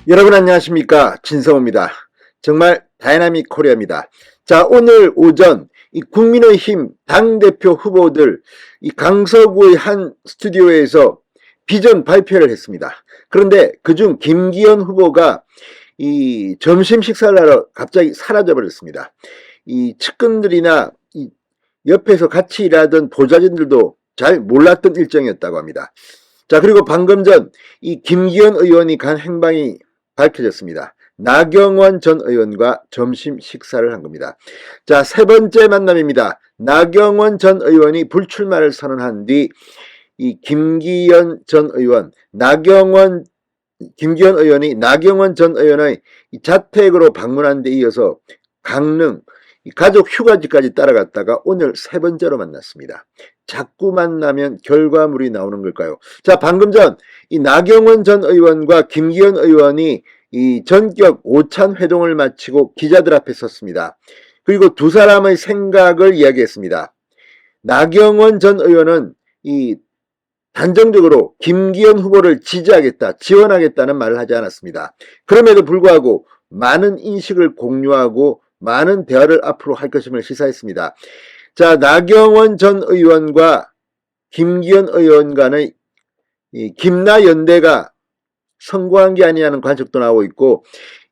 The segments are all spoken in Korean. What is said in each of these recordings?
여러분 안녕하십니까, 진성호입니다. 정말 다이나믹 코리아입니다. 자, 오늘 오전 이 국민의힘 당대표 후보들 이 강서구의 한 스튜디오에서 비전 발표를 했습니다. 그런데 그중 김기현 후보가 이 점심 식사를 하러 갑자기 사라져 버렸습니다. 이 측근들이나 이 옆에서 같이 일하던 보좌진들도 잘 몰랐던 일정이었다고 합니다. 자, 그리고 방금 전 이 김기현 의원이 간 행방이 밝혀졌습니다. 나경원 전 의원과 점심 식사를 한 겁니다. 자, 세 번째 만남입니다. 나경원 전 의원이 불출마를 선언한 뒤 이 김기현 의원이 나경원 전 의원의 자택으로 방문한 데 이어서 강릉 가족 휴가지까지 따라갔다가 오늘 세 번째로 만났습니다. 자꾸 만나면 결과물이 나오는 걸까요? 자, 방금 전 이 나경원 전 의원과 김기현 의원이 이 전격 오찬 회동을 마치고 기자들 앞에 섰습니다. 그리고 두 사람의 생각을 이야기했습니다. 나경원 전 의원은 이 단정적으로 김기현 후보를 지지하겠다, 지원하겠다는 말을 하지 않았습니다. 그럼에도 불구하고 많은 인식을 공유하고 많은 대화를 앞으로 할 것임을 시사했습니다. 자, 나경원 전 의원과 김기현 의원 간의 이 김나연대가 성공한 게 아니냐는 관측도 나오고 있고,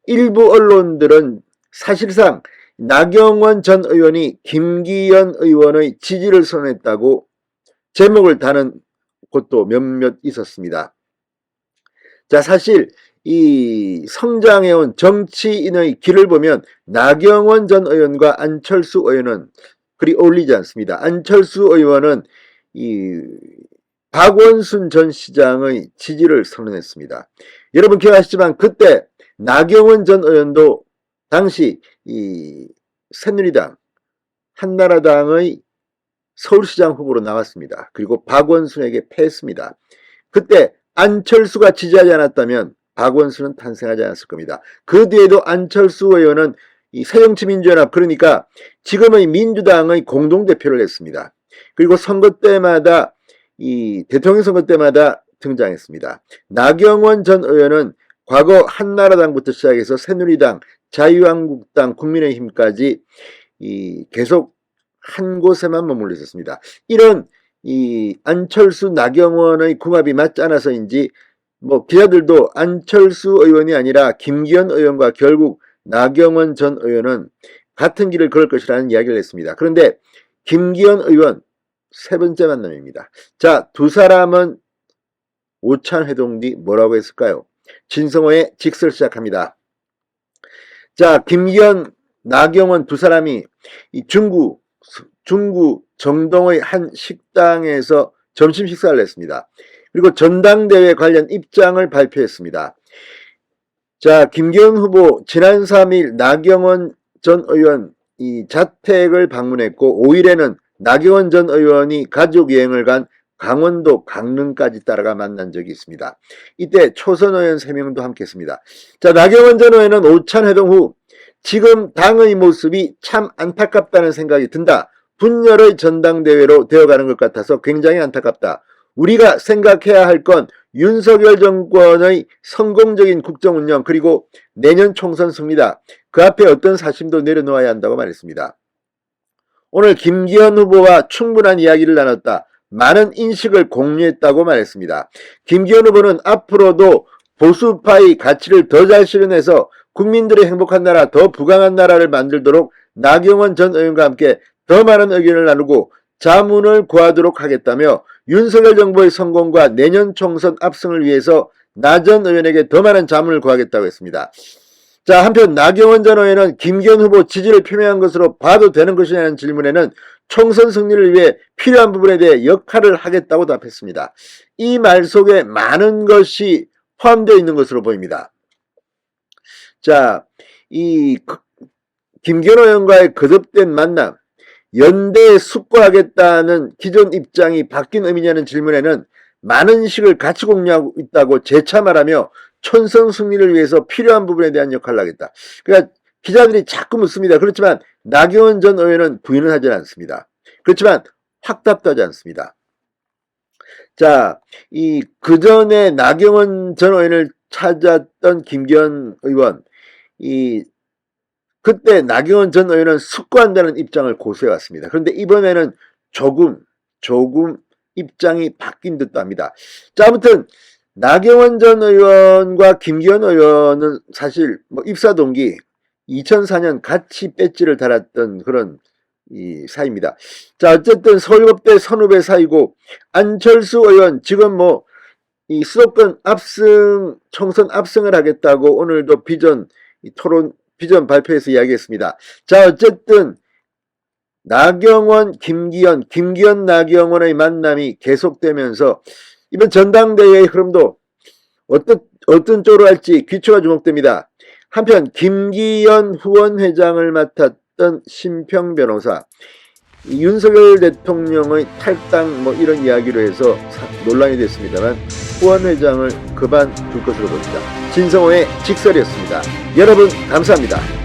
일부 언론들은 사실상 나경원 전 의원이 김기현 의원의 지지를 선언했다고 제목을 다는 곳도 몇몇 있었습니다. 자, 사실 이 성장해온 정치인의 길을 보면 나경원 전 의원과 안철수 의원은 그리 어울리지 않습니다. 안철수 의원은 이 박원순 전 시장의 지지를 선언했습니다. 여러분 기억하시지만 그때 나경원 전 의원도 당시 이 새누리당, 한나라당의 서울시장 후보로 나왔습니다. 그리고 박원순에게 패했습니다. 그때 안철수가 지지하지 않았다면 박원순은 탄생하지 않았을 겁니다. 그 뒤에도 안철수 의원은 이 새정치민주연합, 그러니까 지금의 민주당의 공동대표를 했습니다. 그리고 선거 때마다 이 대통령 선거 때마다 등장했습니다. 나경원 전 의원은 과거 한나라당부터 시작해서 새누리당, 자유한국당, 국민의힘까지 이 계속 한 곳에만 머물러 있었습니다. 이런 이 안철수 나경원의 궁합이 맞지 않아서인지 뭐 기자들도 안철수 의원이 아니라 김기현 의원과 결국 나경원 전 의원은 같은 길을 걸을 것이라는 이야기를 했습니다. 그런데 김기현 의원 세 번째 만남입니다. 자, 두 사람은 오찬 회동 뒤 뭐라고 했을까요? 진성호의 직설 시작합니다. 자, 김기현, 나경원 두 사람이 이 중구 정동의 한 식당에서 점심 식사를 했습니다. 그리고 전당대회 관련 입장을 발표했습니다. 자, 김기현 후보 지난 3일 나경원 전 의원 이 자택을 방문했고 5일에는 나경원 전 의원이 가족여행을 간 강원도 강릉까지 따라가 만난 적이 있습니다. 이때 초선 의원 3명도 함께했습니다. 자, 나경원 전 의원은 오찬 회동 후 지금 당의 모습이 참 안타깝다는 생각이 든다. 분열의 전당대회로 되어가는 것 같아서 굉장히 안타깝다. 우리가 생각해야 할 건 윤석열 정권의 성공적인 국정운영 그리고 내년 총선 승리다. 그 앞에 어떤 사심도 내려놓아야 한다고 말했습니다. 오늘 김기현 후보와 충분한 이야기를 나눴다. 많은 인식을 공유했다고 말했습니다. 김기현 후보는 앞으로도 보수파의 가치를 더 잘 실현해서 국민들의 행복한 나라, 더 부강한 나라를 만들도록 나경원 전 의원과 함께 더 많은 의견을 나누고 자문을 구하도록 하겠다며 윤석열 정부의 성공과 내년 총선 압승을 위해서 나 전 의원에게 더 많은 자문을 구하겠다고 했습니다. 자, 한편 나경원 전 의원은 김기현 후보 지지를 표명한 것으로 봐도 되는 것이냐는 질문에는 총선 승리를 위해 필요한 부분에 대해 역할을 하겠다고 답했습니다. 이 말 속에 많은 것이 포함되어 있는 것으로 보입니다. 자, 이 김기현 의원과의 거듭된 만남, 연대에 숙고하겠다는 기존 입장이 바뀐 의미냐는 질문에는 많은 식을 같이 공유하고 있다고 재차 말하며 총선 승리를 위해서 필요한 부분에 대한 역할을 하겠다. 그러니까 기자들이 자꾸 묻습니다. 그렇지만 나경원 전 의원은 부인을 하지 않습니다. 그렇지만 확답도 하지 않습니다. 자, 이 그전에 나경원 전 의원을 찾았던 김기현 의원, 그때 나경원 전 의원은 숙고한다는 입장을 고수해왔습니다. 그런데 이번에는 조금 입장이 바뀐 듯도 합니다. 자, 아무튼 나경원 전 의원과 김기현 의원은 사실 뭐 입사 동기 2004년 같이 배지를 달았던 그런 사이입니다. 자, 어쨌든 서울법대 선후배 사이고, 안철수 의원 지금 뭐 이 수도권 압승, 총선 압승을 하겠다고 오늘도 비전 발표에서 이야기했습니다. 자, 어쨌든 나경원, 김기현 나경원의 만남이 계속되면서 이번 전당대회의 흐름도 어떤 쪽으로 할지 귀추가 주목됩니다. 한편 김기현 후원회장을 맡았던 심평 변호사, 윤석열 대통령의 탈당 뭐 이런 이야기로 해서 논란이 됐습니다만 후원회장을 그만둘 것으로 보입니다. 진성호의 직설이었습니다. 여러분 감사합니다.